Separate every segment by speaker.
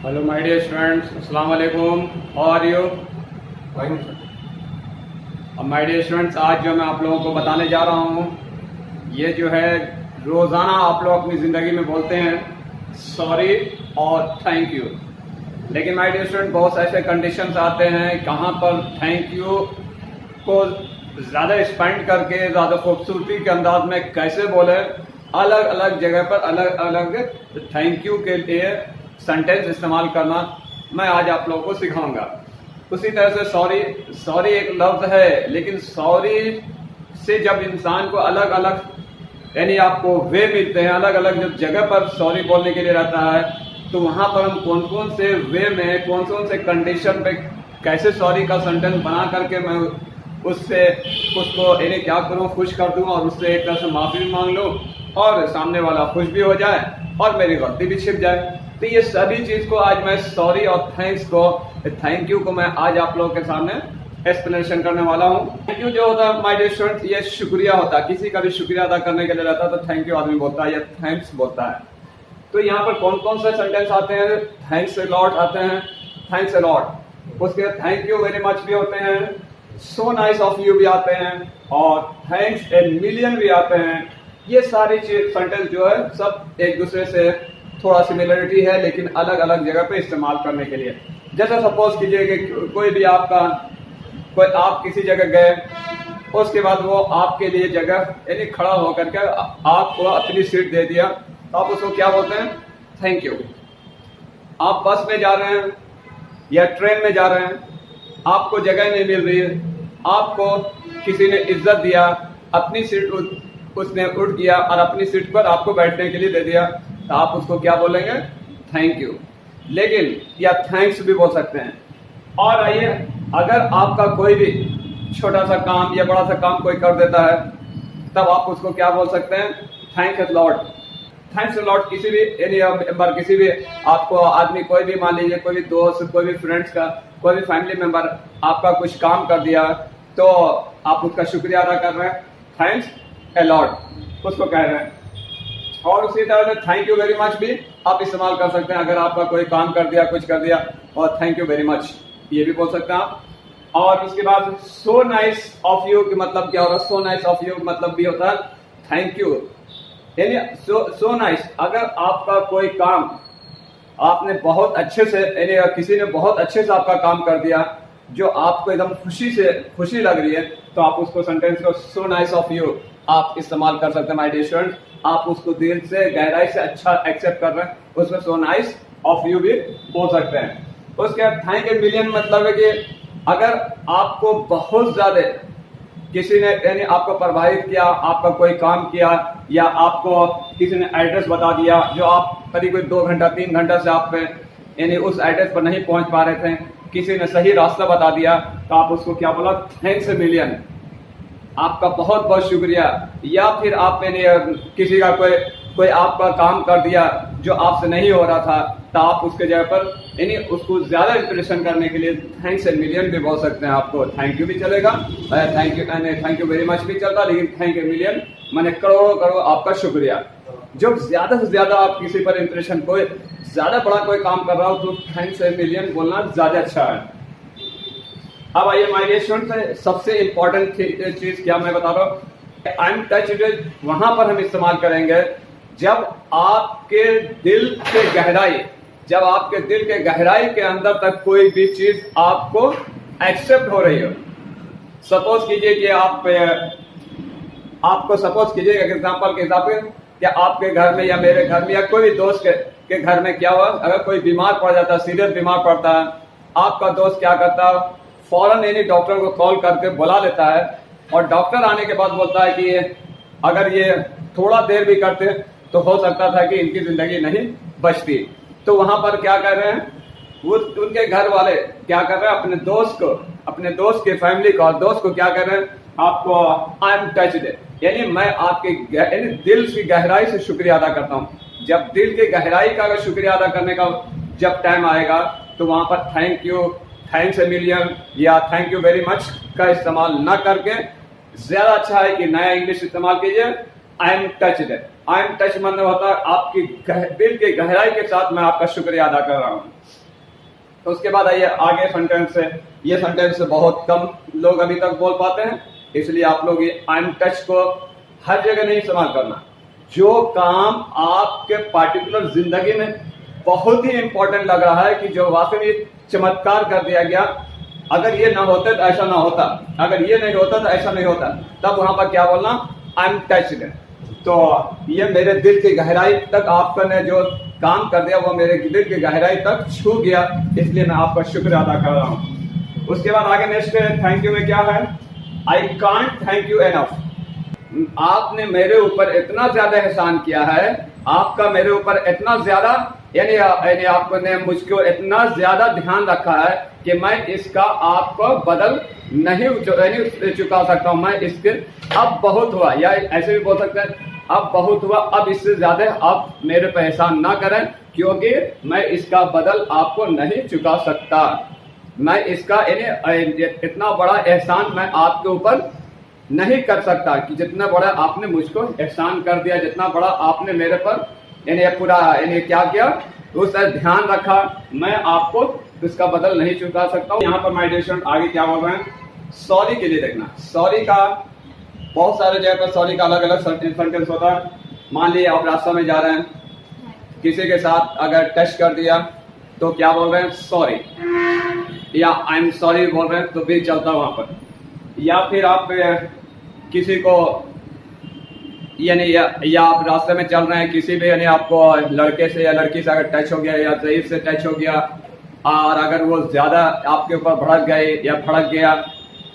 Speaker 1: Hello my dear students, अस्सलाम वालेकुम। How are you?
Speaker 2: Fine sir.
Speaker 1: अब माय डियर स्टूडेंट्स, आज जो मैं आप लोगों को बताने जा रहा हूँ, ये जो है रोज़ाना आप लोग अपनी ज़िंदगी में बोलते हैं सॉरी और थैंक यू। लेकिन माय डियर स्टूडेंट, बहुत ऐसे कंडीशंस आते हैं कहाँ पर थैंक यू को ज़्यादा स्पेंड करके ज़्यादा खूबसूरती के अंदाज में कैसे बोले। अलग अलग जगह पर अलग अलग थैंक यू के लिए सेंटेंस इस्तेमाल करना मैं आज आप लोगों को सिखाऊंगा। उसी तरह से सॉरी एक लफ्ज़ है, लेकिन सॉरी से जब इंसान को अलग अलग यानी आपको वे मिलते हैं, अलग अलग जब जगह पर सॉरी बोलने के लिए रहता है, तो वहाँ पर हम कौन कौन से वे में कौन कौन से कंडीशन पे कैसे सॉरी का सेंटेंस बना करके मैं उससे उसको यानी क्या करूँ, खुश कर दूँ और उससे एक तरह से माफ़ी भी मांग लूँ और सामने वाला खुश भी हो जाए और मेरी गलती भी छिप जाए। तो ये सभी चीज़ को आज मैं सॉरी और थैंक यू को मैं आज आप लोगों के सामने एक्सप्लेनेशन करने वाला हूँ। थैंक यू जो होता है माय डियर स्टूडेंट्स, ये शुक्रिया होता है। किसी का भी शुक्रिया अदा करने के लिए रहता है तो थैंक यू आदमी बोलता है या थैंक्स बोलता है। तो यहाँ पर कौन कौन से सेंटेंस आते हैं? थैंक्स अ लॉट आते हैं, थैंक्स अ लॉट। उसके थैंक यू वेरी मच भी होते हैं, सो नाइस ऑफ यू भी आते हैं और थैंक्स ए मिलियन भी आते हैं। ये सारी चीज सेंटेंस जो है सब एक दूसरे से थोड़ा सिमिलरिटी है, लेकिन अलग अलग जगह पे इस्तेमाल करने के लिए। जैसे सपोज कीजिए कि कोई आप किसी जगह गए, उसके बाद वो आपके लिए जगह यानी खड़ा होकर के आपको अपनी सीट दे दिया, तो आप उसको क्या बोलते हैं? Thank you. आप बस में जा रहे हैं या ट्रेन में जा रहे हैं, आपको जगह नहीं मिल रही है, आपको किसी ने इज्जत दिया, अपनी सीट उसने उठ गया और अपनी सीट पर आपको बैठने के लिए दे दिया, तो आप उसको क्या बोलेंगे? Thank you. लेकिन या थैंक्स भी बोल सकते हैं। और आइए, अगर आपका कोई भी छोटा सा काम या बड़ा सा काम कोई कर देता है, तब आप उसको क्या बोल सकते हैं? Thanks a lot. Thanks a lot किसी भी किसी भी आपको आदमी, कोई भी मान लीजिए कोई भी दोस्त, कोई भी फ्रेंड्स का, कोई भी फैमिली मेंबर आपका कुछ काम कर दिया, तो आप उसका शुक्रिया अदा कर रहे हैं, थैंक्स अ लॉट उसको कह रहे हैं। और उसी तरह से थैंक यू वेरी मच भी आप इस्तेमाल कर सकते हैं। अगर आपका कोई काम कर दिया, कुछ कर दिया, और थैंक यू वेरी मच ये भी बोल सकते हैं आप। और उसके बाद सो नाइस ऑफ यू का मतलब क्या होगा? सो नाइस ऑफ यू मतलब भी होता है थैंक यू, यानी सो नाइस। अगर आपका कोई काम आपने बहुत अच्छे से यानी किसी ने बहुत अच्छे से आपका काम कर दिया, जो आपको एकदम खुशी लग रही है, तो आप उसको सेंटेंस को सो नाइस ऑफ यू आप इस्तेमाल कर सकते हैं माय डियर स्टूडेंट्स। आप उसको दिल से गहराई से अच्छा एक्सेप्ट कर रहे हैं, उसमें सो नाइस ऑफ यू भी बोल सकते हैं। उसके बाद थैंक ए मिलियन मतलब है कि अगर आपको बहुत ज्यादा किसी ने यानी आपको प्रभावित किया, आपका कोई काम किया, या आपको किसी ने एड्रेस बता दिया जो आप करीब 2 घंटा 3 घंटा से आप यानी उस एड्रेस पर नहीं पहुंच पा रहे थे, किसी ने सही रास्ता बता दिया, तो आप उसको क्या बोला? थैंक्स ए मिलियन, आपका बहुत बहुत शुक्रिया। या फिर आपने किसी का कोई आपका काम कर दिया जो आपसे नहीं हो रहा था, तो आप उसके जगह पर यानी उसको ज्यादा इंप्रेशन करने के लिए थैंक्स ए मिलियन भी बोल सकते हैं। आपको थैंक यू भी चलेगा, थैंक यू वेरी मच भी चलता, लेकिन थैंक ए मिलियन माने करोड़ों आपका शुक्रिया। जब ज्यादा से ज्यादा आप किसी पर इंप्रेशन, कोई ज्यादा बड़ा कोई काम कर रहा हो, तो थैंक्स ए मिलियन बोलना ज्यादा अच्छा है। अब आइए माय डियर स्टूडेंट्स, सबसे इंपॉर्टेंट चीज क्या मैं बता रहा हूँ, आई एम टच्ड, वहां पर हम इस्तेमाल करेंगे जब आपके दिल के गहराई के अंदर तक कोई भी चीज आपको एक्सेप्ट हो रही हो। सपोज कीजिए कि आपको सपोज कीजिए एग्जाम्पल के हिसाब से, क्या आपके घर में या मेरे घर में या कोई भी दोस्त के घर में क्या हुआ, अगर कोई बीमार पड़ जाता है, सीरियस बीमार पड़ता है, आपका दोस्त क्या करता है? फौरन यानी डॉक्टर को कॉल करके बुला लेता है, और डॉक्टर आने के बाद बोलता है कि अगर ये थोड़ा देर भी करते तो हो सकता था कि इनकी जिंदगी नहीं बचती। तो वहां पर क्या कर रहे हैं उनके घर वाले, क्या कर रहे हैं? अपने दोस्त के फैमिली को और दोस्त को क्या कर रहे हैं? आपको आई एम टच्ड, यानी मैं आपके यानी दिल की गहराई से शुक्रिया अदा करता हूँ। जब दिल की गहराई का अगर शुक्रिया अदा करने का जब टाइम आएगा, तो वहां पर thank you, thanks a million या थैंक यू वेरी मच का इस्तेमाल ना करके ज्यादा अच्छा है कि नया इंग्लिश इस्तेमाल कीजिए, I am touched. I am touch मतलब होता है आपकी दिल की गहराई के साथ मैं आपका शुक्रिया अदा कर रहा हूँ। तो उसके बाद आइए आगे सेंटेंस से। ये सेंटेंस बहुत कम लोग अभी तक बोल पाते हैं, इसलिए आप लोग ये आई एम टच को हर जगह नहीं इस्तेमाल करना। जो काम आपके पार्टिकुलर जिंदगी में बहुत ही इंपॉर्टेंट लग रहा है कि जो वाकई में चमत्कार कर दिया गया, अगर ये ना होता तो ऐसा ना होता, अगर ये नहीं होता तो ऐसा नहीं होता, तब वहां पर क्या बोलना, आई एम टच्ड। तो ये मेरे दिल की गहराई तक आपने जो काम कर दिया वो मेरे दिल की गहराई तक छू गया, इसलिए मैं आपका शुक्र अदा कर रहा हूँ। उसके बाद आगे नेक्स्ट थैंक यू में क्या है, I can't thank you enough. आपने मेरे ऊपर इतना ज्यादा एहसान किया है, आपका मेरे ऊपर इतना ज्यादा यानी आपने मुझको इतना ज्यादा ध्यान रखा है कि मैं इसका आपको बदल नहीं चुका सकता हूं। मैं इसके अब बहुत हुआ, या ऐसे भी बोल सकते हैं अब बहुत हुआ, अब इससे ज्यादा आप मेरे पे एहसान ना करें, क्योंकि मैं इसका बदल आपको नहीं चुका सकता। मैं इसका इतना बड़ा एहसान मैं आपके ऊपर नहीं कर सकता कि जितना बड़ा आपने मुझको एहसान कर दिया, जितना बड़ा आपने मेरे पर पूरा क्या किया, उसका ध्यान रखा, मैं आपको इसका बदल नहीं चुका सकता हूँ। यहाँ पर माय डियर स्टूडेंट आगे क्या बोल रहे हैं, सॉरी के लिए देखना। सॉरी का बहुत सारे जगह पर सॉरी का अलग अलग सेंटेंस होता है। मान लीजिए आप रास्ता में जा रहे हैं, किसी के साथ अगर टच कर दिया तो क्या बोल रहे हैं, सॉरी, या आई एम सॉरी बोल रहे हैं तो भी चलता वहां पर। या फिर आप किसी को या आप रास्ते में चल रहे हैं, किसी भी आपको लड़के से या लड़की से अगर टच हो गया या ज़ईफ से टच हो गया, और अगर वो ज्यादा आपके ऊपर भड़क गए या भड़क गया,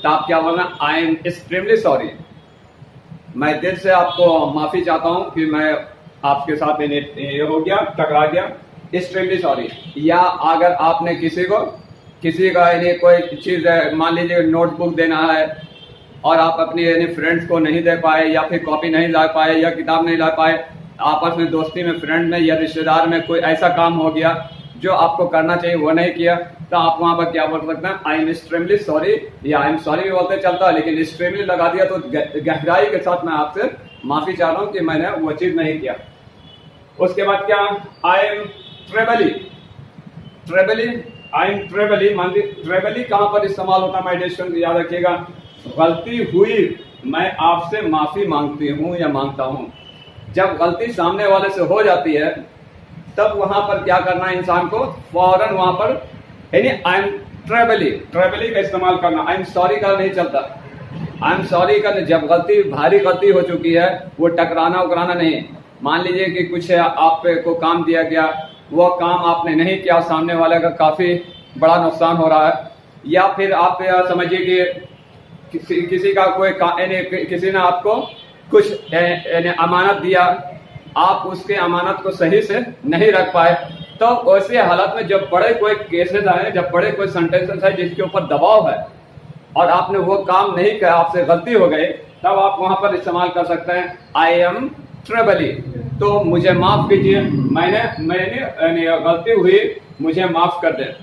Speaker 1: तो आप क्या बोलना, आई एम एक्सट्रीमली सॉरी। मैं दिल से आपको माफी चाहता हूं कि मैं आपके साथ ये हो गया, टकरा गया, एक्सट्रीमली सॉरी। या अगर आपने किसी का कोई चीज मान लीजिए नोटबुक देना है और आप अपने फ्रेंड्स को नहीं दे पाए, या फिर कॉपी नहीं ला पाए, या किताब नहीं ला पाए, आपस में दोस्ती में फ्रेंड में या रिश्तेदार में कोई ऐसा काम हो गया जो आपको करना चाहिए वो नहीं किया, तो आप वहां पर क्या बोल सकते हैं, आई एम एक्सट्रीमली सॉरी, या आई एम सॉरी भी बोलते चलता है, लेकिन एक्सट्रीमली लगा दिया तो गहराई के साथ मैं आपसे माफी चाह रहा हूं कि मैंने वो चीज नहीं किया। उसके बाद क्या, आई एम ट्रेबली। आई एम ट्रेबली, मान ली ट्रेबली कहां पर इस्तेमाल होता है माय डियर स्टूडेंट, याद रखिएगा, गलती हुई मैं आपसे माफी मांगती हूं या मांगता हूं। जब गलती सामने वाले से हो जाती है तब वहां पर क्या करना है इंसान को, फौरन वहां पर आई एम ट्रेबली का इस्तेमाल करना, आई एम सॉरी का नहीं चलता। आई एम सॉरी का जब गलती भारी गलती हो चुकी है, वो टकराना उकराना नहीं। मान लीजिए कि कुछ आप को काम दिया गया, वो काम आपने नहीं किया, सामने वाले का काफी बड़ा नुकसान हो रहा है, या फिर आप समझिए कि किसी का कोई किसी ने आपको कुछ अमानत दिया, आप उसके अमानत को सही से नहीं रख पाए, तो ऐसे हालत में जब बड़े कोई केसेस आए, जब बड़े कोई सेंटेंसेस है जिसके ऊपर दबाव है और आपने वो काम नहीं किया, आपसे गलती हो गई, तब आप वहां पर इस्तेमाल कर सकते हैं आई एम ट्रेबली। तो मुझे माफ कीजिए, मैंने गलती हुई, मुझे माफ कर दे।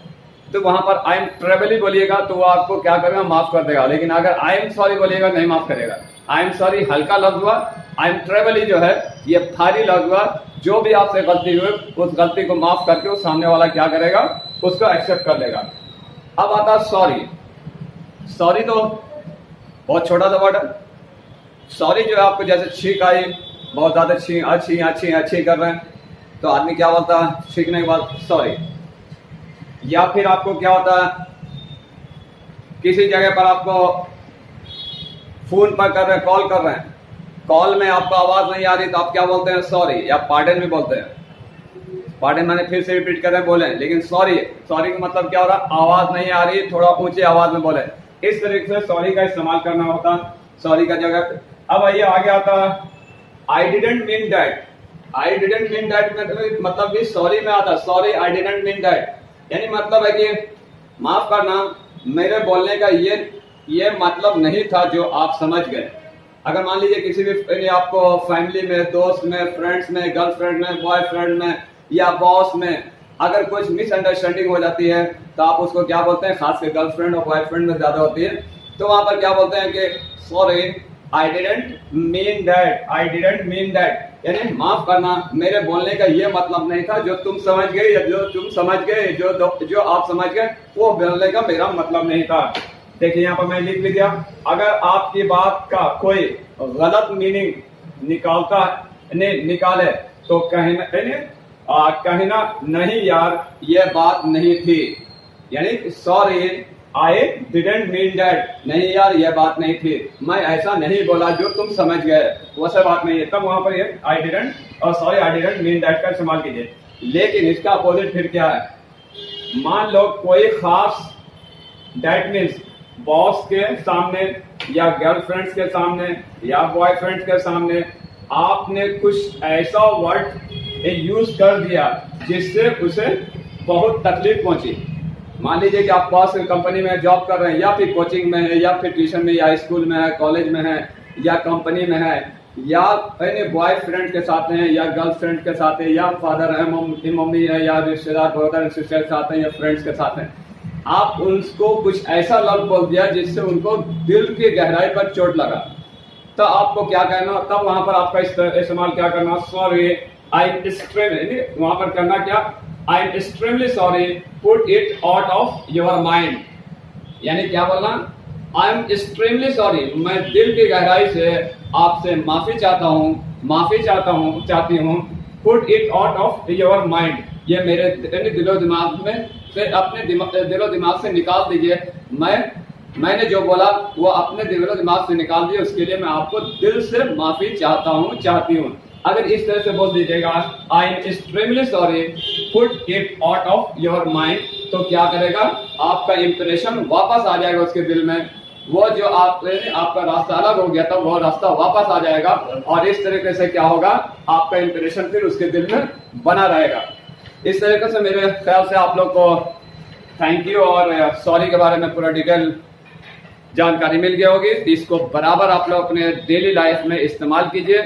Speaker 1: तो वहां पर आई एम ट्रेबली बोलिएगा तो वो आपको क्या करेगा, माफ कर देगा। लेकिन अगर आई एम सॉरी बोलिएगा नहीं माफ करेगा। आई एम सॉरी हल्का लफ्ज हुआ, आई एम ट्रेबली जो है ये भारी लफ्ज हुआ। जो भी आपसे गलती हुई उस गलती को माफ करके उस सामने वाला क्या करेगा, उसको एक्सेप्ट कर लेगा। अब आता सॉरी। सॉरी तो बहुत छोटा सा वर्ड है। सॉरी जो है आपको जैसे छींक आई, बहुत ज्यादा अच्छी कर रहे हैं, तो आदमी क्या बोलता है छींकने के बाद सॉरी। या फिर आपको क्या होता है, किसी जगह पर आपको फोन पर कर रहे हैं, कॉल कर रहे हैं, कॉल में आपको आवाज नहीं आ रही तो आप क्या बोलते हैं, सॉरी, या पार्डन भी बोलते हैं। पार्डन मैंने फिर से रिपीट कर रहे हैं, बोले, लेकिन सॉरी का मतलब क्या हो रहा है, आवाज नहीं आ रही, थोड़ा ऊंची आवाज में बोले। इस तरीके से सॉरी का इस्तेमाल करना होता है सॉरी का जगह। अब आइए आगे आता है I didn't mean that. I didn't mean that मतलब भी सॉरी में आता है, sorry I didn't mean that, यानी मतलब है कि माफ करना, मेरे बोलने का ये मतलब नहीं था जो आप समझ गए। अगर मान लीजिए किसी भी आपको फैमिली में, दोस्त में, फ्रेंड्स में, गर्लफ्रेंड में, बॉयफ्रेंड में या बॉस में अगर कुछ मिसअंडरस्टैंडिंग हो जाती है तो आप उसको क्या बोलते हैं, खासकर गर्लफ्रेंड और बॉयफ्रेंड में ज्यादा होती है, तो वहां पर क्या बोलते हैं कि sorry I didn't mean that, I didn't mean that, यानी माफ करना, मेरे बोलने का ये मतलब नहीं था, जो तुम समझ गए या जो तुम समझ गए, जो आप समझ गए, वो बोलने का मेरा मतलब नहीं था। देखिए यहाँ पर मैं लिख भी दिया, अगर आपकी बात का कोई गलत मीनिंग निकाले तो कहना नहीं यार ये बात नहीं थी, यानी sorry I didn't mean that, नहीं यार ये बात नहीं थी, मैं ऐसा नहीं बोला जो तुम समझ गए, वैसे बात नहीं है, तब वहां पर ये आई डिडेंट और sorry I didn't mean that का इस्तेमाल कीजिए। लेकिन इसका अपोजिट फिर क्या है, मान लो कोई खास, दैट मीन्स बॉस के सामने या गर्लफ्रेंड्स के सामने या बॉयफ्रेंड के सामने आपने कुछ ऐसा वर्ड यूज कर दिया जिससे उसे बहुत तकलीफ पहुंची। मान लीजिए कि आप पास कंपनी में जॉब कर रहे हैं, या फिर कोचिंग में है, या फिर ट्यूशन में, या स्कूल में है, कॉलेज में है, या कंपनी में है, या अपने बॉयफ्रेंड के साथ हैं, या गर्लफ्रेंड के साथ है, या फादर है, मम्मी है, या रिश्तेदार ब्रदर सिस्टर के साथ हैं, या फ्रेंड्स के साथ हैं, आप उनको कुछ ऐसा लफ्ज बोल दिया जिससे उनको दिल की गहराई पर चोट लगा, तो आपको क्या कहना, तब वहां पर आपका इस्तेमाल क्या करना, सॉरी आई एम एक्सट्रीमली, वहां पर करना क्या, I am extremely sorry, put it out of your mind, यानी क्या बोलना, आई एम एक्सट्रीमली सॉरी, मैं दिल की गहराई से आपसे माफी चाहती हूँ, put it out of your mind, ये मेरे दिलो दिमाग में से, अपने दिलो दिमाग से निकाल दीजिए, मैंने जो बोला वो अपने दिलो दिमाग से निकाल दिए, उसके लिए मैं आपको दिल से माफी चाहती हूँ। अगर इस तरह से बोल दीजिएगा I am extremely sorry, put it out of your mind, तो क्या करेगा, आपका इंप्रेशन वापस आ जाएगा उसके दिल में, वो जो आपका रास्ता अलग हो गया था वो रास्ता वापस आ जाएगा, और इस तरीके से क्या होगा, आपका इंप्रेशन फिर उसके दिल में बना रहेगा। इस तरीके से मेरे ख्याल से आप लोग को थैंक यू और सॉरी के बारे में पूरा डिटेल जानकारी मिल गई होगी। इसको बराबर आप लोग अपने डेली लाइफ में इस्तेमाल कीजिए।